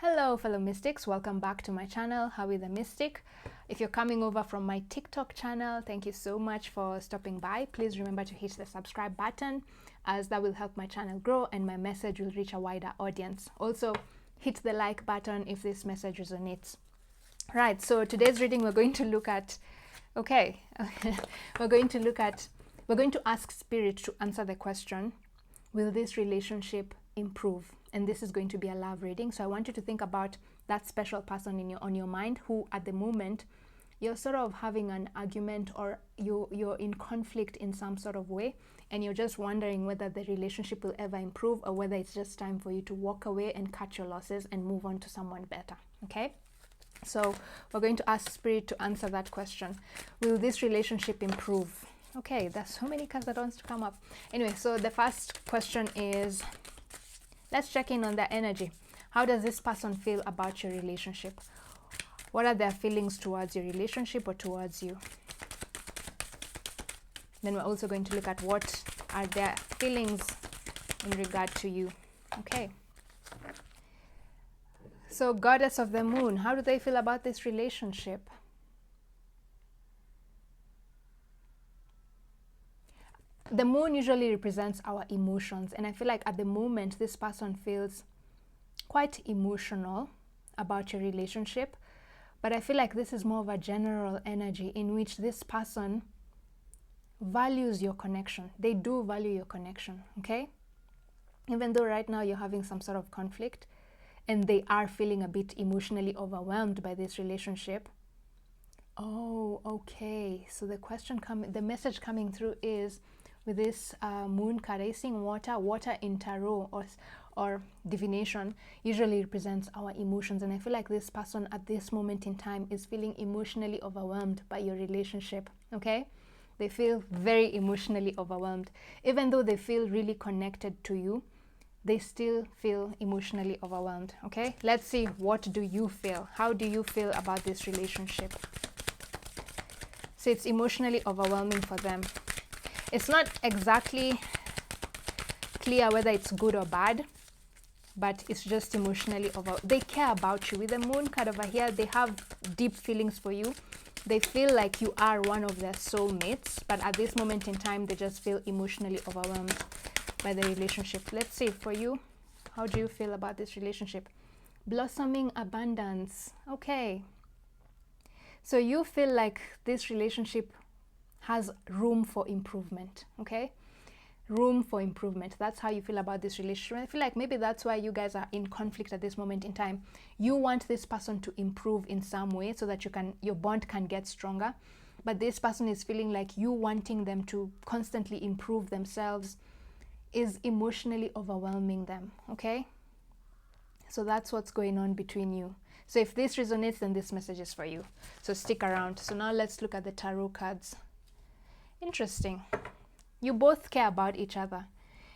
Hello fellow mystics, welcome back to my channel, Howie the Mystic. If you're coming over from my TikTok channel, thank you so much for stopping by. Please remember to hit the subscribe button, as that will help my channel grow and my message will reach a wider audience. Also, hit the like button if this message resonates. Right, so today's reading we're going to look at, we're going to ask Spirit to answer the question, will this relationship improve? And this is going to be a love reading. So I want you to think about that special person on your mind who at the moment you're sort of having an argument, or you're in conflict in some sort of way, and you're just wondering whether the relationship will ever improve or whether it's just time for you to walk away and cut your losses and move on to someone better. Okay? So we're going to ask Spirit to answer that question. Will this relationship improve? Okay, there's so many cards that wants to come up. Anyway, so the first question is, let's check in on their energy. How does this person feel about your relationship? What are their feelings towards your relationship or towards you? Then we're also going to look at what are their feelings in regard to you. Okay. So, Goddess of the Moon, how do they feel about this relationship? The moon usually represents our emotions, and I feel like at the moment this person feels quite emotional about your relationship, but I feel like this is more of a general energy in which this person values your connection. They do value your connection, okay? Even though right now you're having some sort of conflict and they are feeling a bit emotionally overwhelmed by this relationship. Oh, okay. So the message coming through is, with this moon caressing water in tarot or divination usually represents our emotions, and I feel like this person at this moment in time is feeling emotionally overwhelmed by your relationship. Okay, they feel very emotionally overwhelmed. Even though they feel really connected to you, they still feel emotionally overwhelmed. Okay, let's see, what do you feel? How do you feel about this relationship? So it's emotionally overwhelming for them. It's not exactly clear whether it's good or bad, but it's just emotionally they care about you. With the moon card over here, they have deep feelings for you. They feel like you are one of their soulmates, but at this moment in time, they just feel emotionally overwhelmed by the relationship. Let's see, for you, how do you feel about this relationship? Blossoming abundance. Okay. So you feel like this relationship has room for improvement. Okay, room for improvement. That's how you feel about this relationship. I feel like maybe that's why you guys are in conflict at this moment in time. You want this person to improve in some way so that your bond can get stronger, but this person is feeling like you wanting them to constantly improve themselves is emotionally overwhelming them. Okay, so that's what's going on between you. So if this resonates, then this message is for you, so stick around. So now let's look at the tarot cards. Interesting. You both care about each other.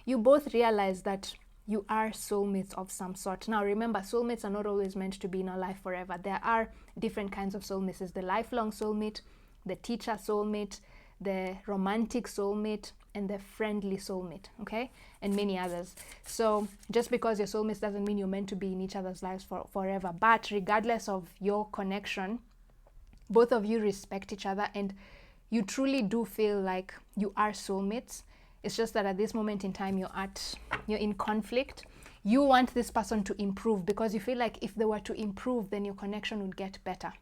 You both realize that you are soulmates of some sort. Now remember, soulmates are not always meant to be in our life forever. There are different kinds of soulmates. There's the lifelong soulmate, the teacher soulmate, the romantic soulmate, and the friendly soulmate, okay? And many others. So just because you're soulmates doesn't mean you're meant to be in each other's lives forever. But regardless of your connection, both of you respect each other and you truly do feel like you are soulmates. It's just that at this moment in time, you're in conflict. You want this person to improve because you feel like if they were to improve, then your connection would get better.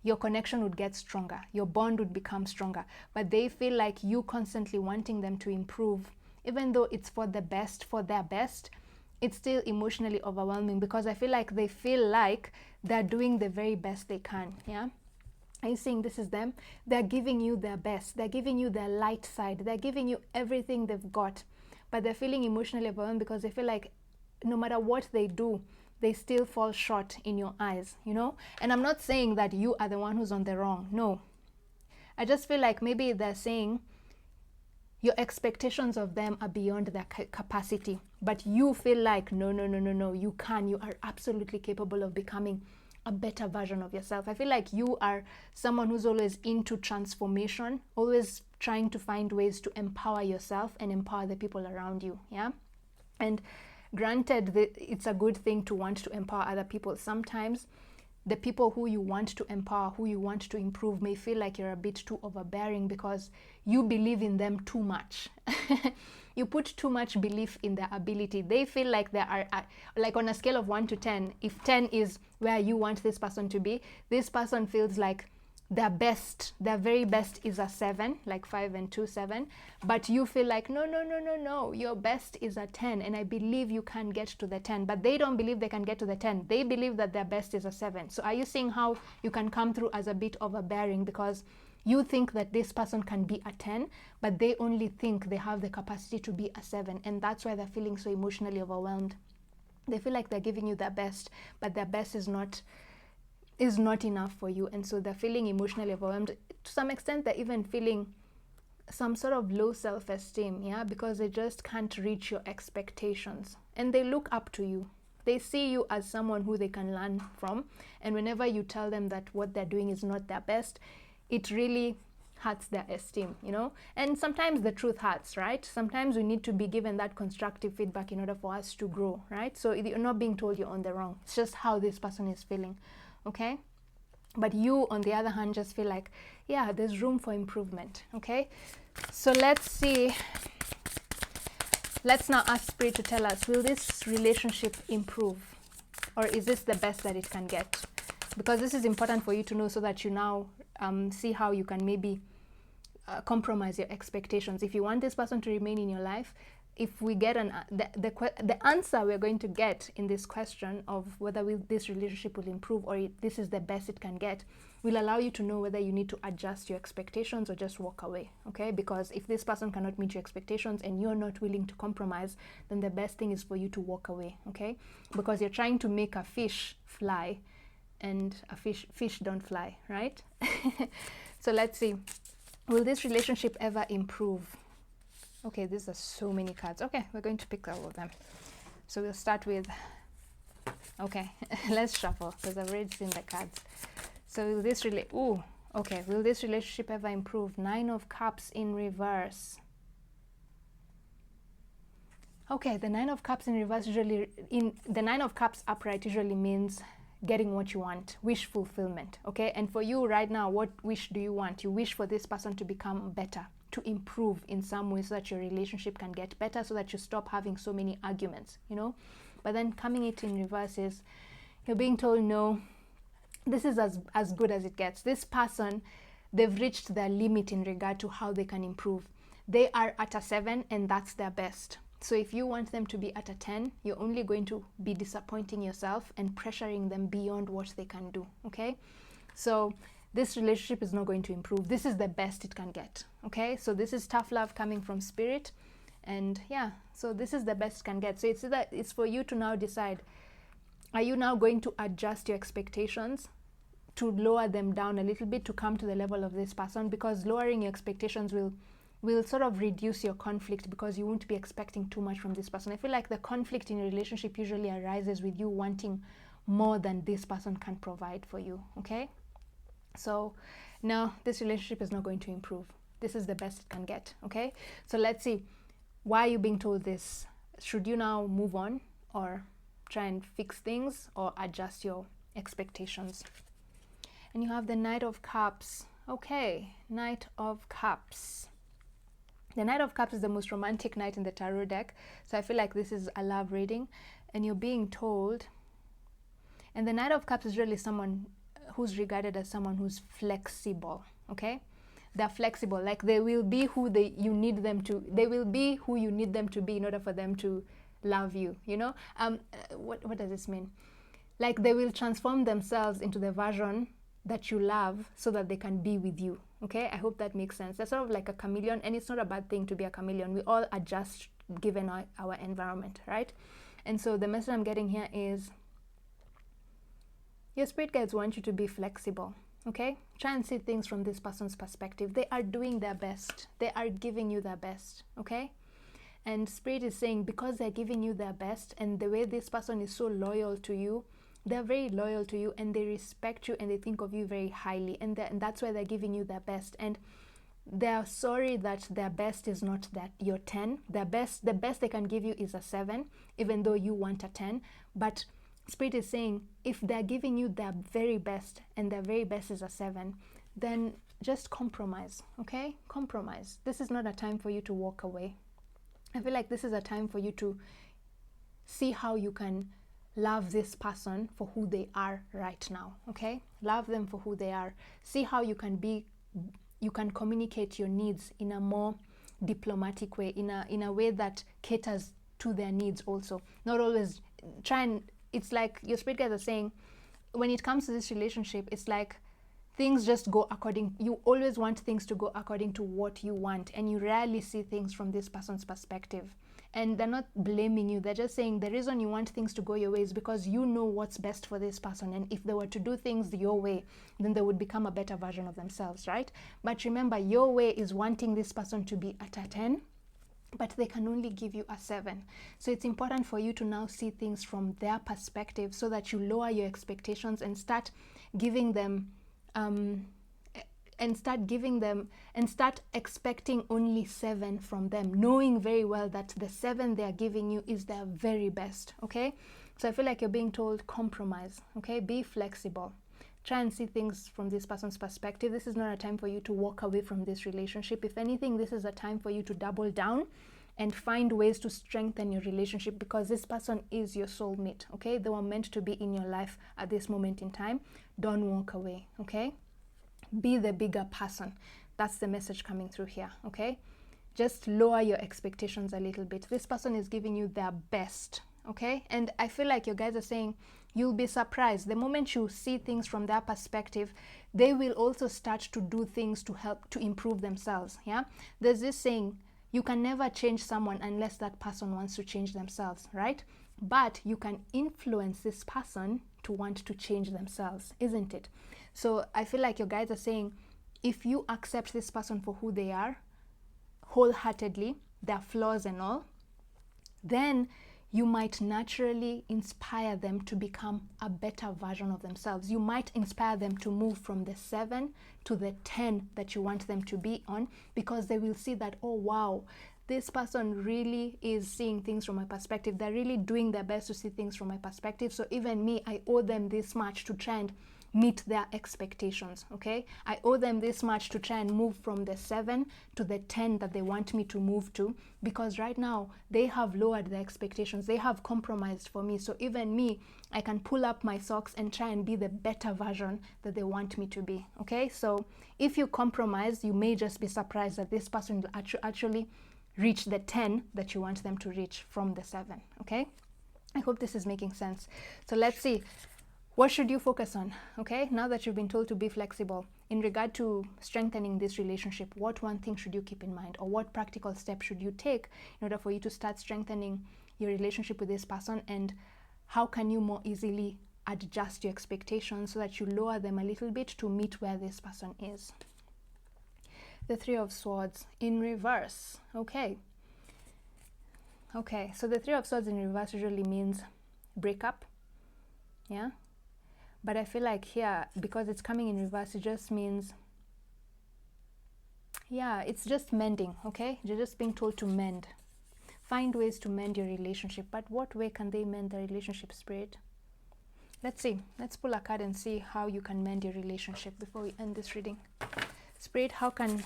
Your connection would get stronger. Your bond would become stronger. But they feel like you constantly wanting them to improve, even though it's for the best, for their best, it's still emotionally overwhelming because I feel like they feel like they're doing the very best they can. Yeah. Are you seeing this is them? They're giving you their best. They're giving you their light side. They're giving you everything they've got. But they're feeling emotionally overwhelmed because they feel like no matter what they do, they still fall short in your eyes, you know? And I'm not saying that you are the one who's on the wrong. No. I just feel like maybe they're saying your expectations of them are beyond their capacity. But you feel like, no, you can. You are absolutely capable of becoming a better version of yourself. I feel like you are someone who's always into transformation, always trying to find ways to empower yourself and empower the people around you. Yeah. And Granted, it's a good thing to want to empower other people. Sometimes the people who you want to empower, who you want to improve, may feel like you're a bit too overbearing because you believe in them too much. You put too much belief in their ability. They feel like they are, like on a scale of 1 to 10, if 10 is where you want this person to be, this person feels like their best, their very best is a 7, like 5 and 2, 7. But you feel like, no, your best is a 10, and I believe you can get to the 10. But they don't believe they can get to the 10. They believe that their best is a 7. So are you seeing how you can come through as a bit overbearing because you think that this person can be a 10, but they only think they have the capacity to be a 7, and that's why they're feeling so emotionally overwhelmed. They feel like they're giving you their best, but their best is not enough for you, and so they're feeling emotionally overwhelmed. To some extent, they're even feeling some sort of low self-esteem, yeah, because they just can't reach your expectations, and they look up to you. They see you as someone who they can learn from, and whenever you tell them that what they're doing is not their best, it really hurts their esteem, you know. And sometimes the truth hurts, right? Sometimes we need to be given that constructive feedback in order for us to grow, right? So you're not being told you're on the wrong. It's just how this person is feeling, okay? But you, on the other hand, just feel like, yeah, there's room for improvement, okay? So let's see. Let's now ask Spirit to tell us, will this relationship improve? Or is this the best that it can get? Because this is important for you to know so that you now see how you can maybe compromise your expectations. If you want this person to remain in your life, if we get the answer we're going to get in this question of whether this relationship will improve or this is the best it can get, will allow you to know whether you need to adjust your expectations or just walk away, okay? Because if this person cannot meet your expectations and you're not willing to compromise, then the best thing is for you to walk away, okay? Because you're trying to make a fish fly, and a fish don't fly, right? So let's see, will this relationship ever improve? Okay, these are so many cards. Okay, we're going to pick all of them. So we'll start with, okay, let's shuffle because I've already seen the cards. So will this will this relationship ever improve? 9 of Cups in reverse. Okay, the 9 of Cups in reverse the 9 of Cups upright usually means getting what you want, wish fulfillment, okay? And for you right now, what wish do you want? You wish for this person to become better, to improve in some way so that your relationship can get better, so that you stop having so many arguments, you know? But then coming it in reverse is you're being told, no, this is as good as it gets. This person, they've reached their limit in regard to how they can improve. They are at a 7 and that's their best. So if you want them to be at a 10, you're only going to be disappointing yourself and pressuring them beyond what they can do, okay? So this relationship is not going to improve. This is the best it can get, okay? So this is tough love coming from Spirit, and yeah, so this is the best it can get. So it's for you to now decide, are you now going to adjust your expectations to lower them down a little bit to come to the level of this person? Because lowering your expectations will sort of reduce your conflict, because you won't be expecting too much from this person. I feel like the conflict in a relationship usually arises with you wanting more than this person can provide for you, okay? So now this relationship is not going to improve. This is the best it can get, okay? So let's see, why are you being told this? Should you now move on or try and fix things or adjust your expectations? And you have the Knight of Cups. Okay, Knight of Cups. The Knight of Cups is the most romantic knight in the tarot deck. So I feel like this is a love reading, and you're being told, and the Knight of Cups is really someone who's regarded as someone who's flexible, okay? They're flexible, like they will be who you need them to, they will be who you need them to be in order for them to love you, you know? What does this mean? Like they will transform themselves into the version that you love so that they can be with you, okay? I hope that makes sense. They're sort of like a chameleon, and it's not a bad thing to be a chameleon. We all adjust given our environment, right? And so the message I'm getting here is your spirit guides want you to be flexible, okay? Try and see things from this person's perspective. They are doing their best. They are giving you their best, okay? And spirit is saying, because they're giving you their best, and the way this person is so loyal to you, they're very loyal to you, and they respect you, and they think of you very highly, and that's why they're giving you their best. And they're sorry that their best is not that your 10. The best they can give you is a 7, even though you want a 10. But Spirit is saying, if they're giving you their very best and their very best is a 7, then just compromise, okay? Compromise. This is not a time for you to walk away. I feel like this is a time for you to see how you can love this person for who they are right now, okay? Love them for who they are. See how you can communicate your needs in a more diplomatic way, in a way that caters to their needs also. Not always try and, it's like your spirit guides are saying, when it comes to this relationship, it's like things just go according, you always want things to go according to what you want, and you rarely see things from this person's perspective. And they're not blaming you, they're just saying the reason you want things to go your way is because you know what's best for this person, and if they were to do things your way, then they would become a better version of themselves, right? But remember, your way is wanting this person to be at a 10, but they can only give you a 7. So it's important for you to now see things from their perspective, so that you lower your expectations and start giving them and start expecting only 7 from them, knowing very well that the 7 they are giving you is their very best, okay? So I feel like you're being told, compromise, okay? Be flexible. Try and see things from this person's perspective. This is not a time for you to walk away from this relationship. If anything, this is a time for you to double down and find ways to strengthen your relationship, because this person is your soulmate, okay? They were meant to be in your life at this moment in time. Don't walk away, okay? Be the bigger person. That's the message coming through here, okay? Just lower your expectations a little bit. This person is giving you their best, okay? And I feel like your guys are saying, you'll be surprised. The moment you see things from their perspective, they will also start to do things to help to improve themselves, yeah? There's this saying, you can never change someone unless that person wants to change themselves, right? But you can influence this person to want to change themselves, isn't it? So I feel like your guides are saying, if you accept this person for who they are, wholeheartedly, their flaws and all, then you might naturally inspire them to become a better version of themselves. You might inspire them to move from the 7 to the 10 that you want them to be on, because they will see that, oh wow, this person really is seeing things from my perspective. They're really doing their best to see things from my perspective. So even me, I owe them this much to try and meet their expectations, okay? I owe them this much to try and move from the 7 to the 10 that they want me to move to, because right now they have lowered their expectations. They have compromised for me. So even me, I can pull up my socks and try and be the better version that they want me to be, okay? So if you compromise, you may just be surprised that this person will actually reach the 10 that you want them to reach from the 7, okay? I hope this is making sense. So let's see. What should you focus on, okay? Now that you've been told to be flexible, in regard to strengthening this relationship, what one thing should you keep in mind, or what practical step should you take in order for you to start strengthening your relationship with this person, and how can you more easily adjust your expectations so that you lower them a little bit to meet where this person is? The 3 of Swords in reverse, okay. Okay, so the 3 of Swords in reverse usually means breakup, yeah? But I feel like here, because it's coming in reverse, it just means, yeah, it's just mending, okay? You're just being told to mend. Find ways to mend your relationship. But what way can they mend the relationship, Spirit? Let's see. Let's pull a card and see how you can mend your relationship before we end this reading. Spirit, how can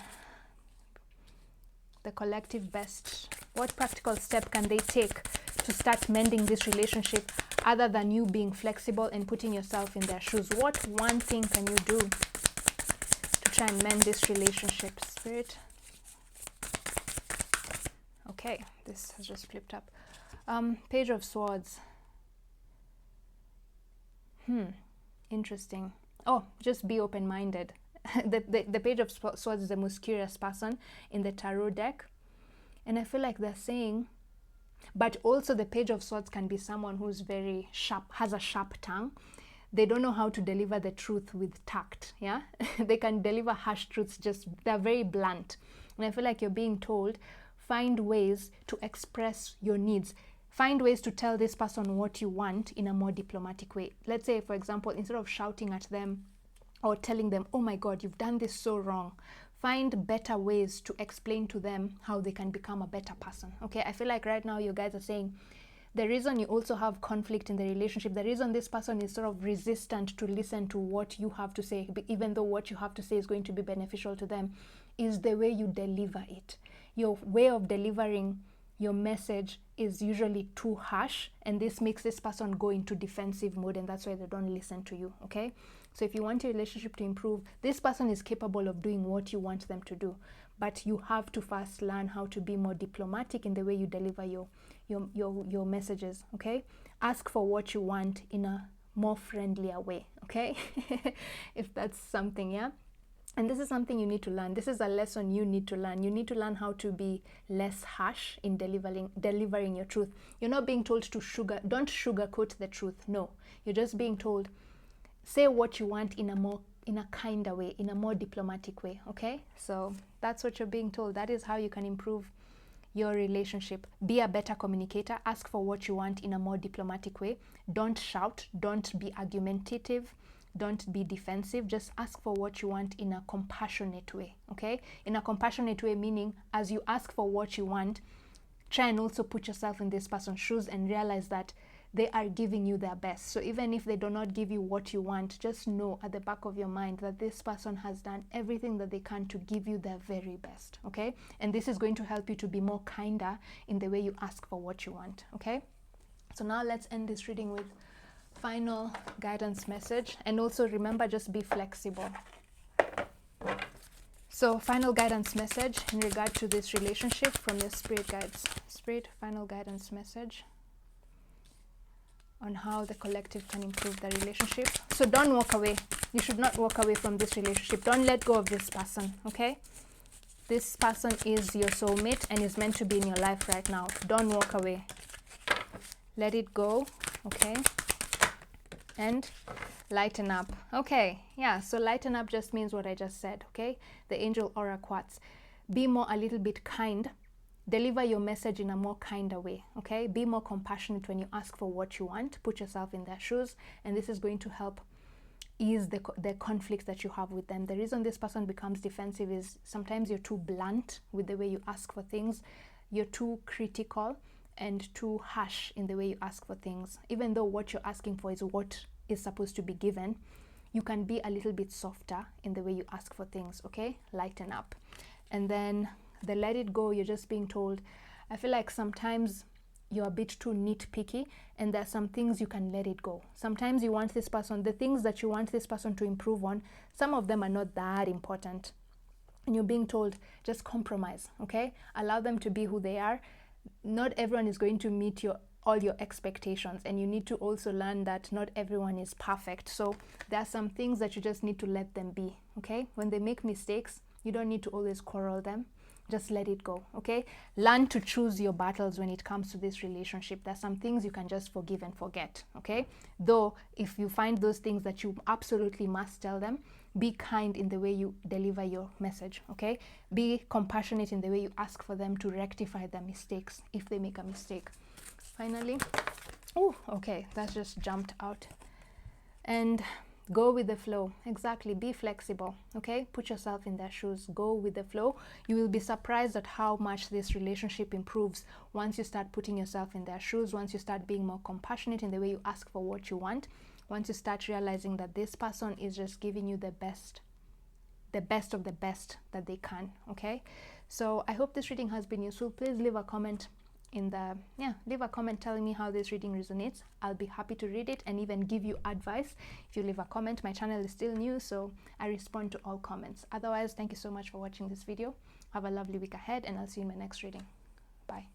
the collective best, what practical step can they take to start mending this relationship, other than you being flexible and putting yourself in their shoes? What one thing can you do to try and mend this relationship, Spirit? Okay, this has just flipped up. Page of Swords. Interesting. Oh, just be open-minded. The Page of Swords is the most curious person in the tarot deck. And I feel like they're saying, but also the Page of Swords can be someone who's very sharp, has a sharp tongue. They don't know how to deliver the truth with tact, yeah? They can deliver harsh truths, they're very blunt. And I feel like you're being told, find ways to express your needs. Find ways to tell this person what you want in a more diplomatic way. Let's say, for example, instead of shouting at them or telling them, oh my God, you've done this so wrong, find better ways to explain to them how they can become a better person. Okay, I feel like right now you guys are saying the reason you also have conflict in the relationship, the reason this person is sort of resistant to listen to what you have to say, even though what you have to say is going to be beneficial to them, is the way you deliver it. Your way of delivering your message is usually too harsh, and this makes this person go into defensive mode, and that's why they don't listen to you. Okay, so if you want your relationship to improve, this person is capable of doing what you want them to do, but you have to first learn how to be more diplomatic in the way you deliver your messages. Okay, ask for what you want in a more friendlier way. Okay, if that's something, yeah. And this is something you need to learn. This is a lesson you need to learn. You need to learn how to be less harsh in delivering your truth. You're not being told to don't sugarcoat the truth. No, you're just being told, say what you want in a kinder way, in a more diplomatic way. Okay, so that's what you're being told. That is how you can improve your relationship. Be a better communicator. Ask for what you want in a more diplomatic way. Don't shout. Don't be argumentative. Don't be defensive. Just ask for what you want in a compassionate way. Okay, in a compassionate way, meaning as you ask for what you want, try and also put yourself in this person's shoes and realize that they are giving you their best. So even if they do not give you what you want, just know at the back of your mind that this person has done everything that they can to give you their very best. Okay, and this is going to help you to be more kinder in the way you ask for what you want. Okay, so now let's end this reading with final guidance message, and also remember, just be flexible. So final guidance message in regard to this relationship from your spirit guides. Spirit, final guidance message on how the collective can improve the relationship. So don't walk away. You should not walk away from this relationship. Don't let go of this person. Okay, this person is your soulmate and is meant to be in your life right now. Don't walk away. Let it go. Okay, and lighten up. Okay, yeah, so lighten up just means what I just said. Okay, the angel aura quartz. Be more a little bit kind. Deliver your message in a more kinder way. Okay, be more compassionate when you ask for what you want. Put yourself in their shoes, and this is going to help ease the conflict that you have with them. The reason this person becomes defensive is sometimes you're too blunt with the way you ask for things. You're too critical and too harsh in the way you ask for things. Even though what you're asking for is what is supposed to be given, you can be a little bit softer in the way you ask for things. Okay, lighten up. And then the let it go, you're just being told, I feel like sometimes you're a bit too nitpicky, and there's some things you can let it go. Sometimes you want this person, the things that you want this person to improve on, some of them are not that important, and you're being told, just compromise. Okay, allow them to be who they are. Not everyone is going to meet all your expectations, and you need to also learn that not everyone is perfect. So there are some things that you just need to let them be. Okay, when they make mistakes, you don't need to always quarrel them. Just let it go. Okay, learn to choose your battles when it comes to this relationship. There's some things you can just forgive and forget. Okay, though if you find those things that you absolutely must tell them, be kind in the way you deliver your message. Okay, be compassionate in the way you ask for them to rectify their mistakes if they make a mistake. Finally, oh, okay, that just jumped out. And go with the flow. Exactly, be flexible. Okay, put yourself in their shoes. Go with the flow. You will be surprised at how much this relationship improves once you start putting yourself in their shoes, once you start being more compassionate in the way you ask for what you want, once you start realizing that this person is just giving you the best of the best that they can. Okay, so I hope this reading has been useful. Please leave a comment leave a comment telling me how this reading resonates. I'll be happy to read it and even give you advice if you leave a comment. My channel is still new, so I respond to all comments. Otherwise, thank you so much for watching this video. Have a lovely week ahead, and I'll see you in my next reading. Bye.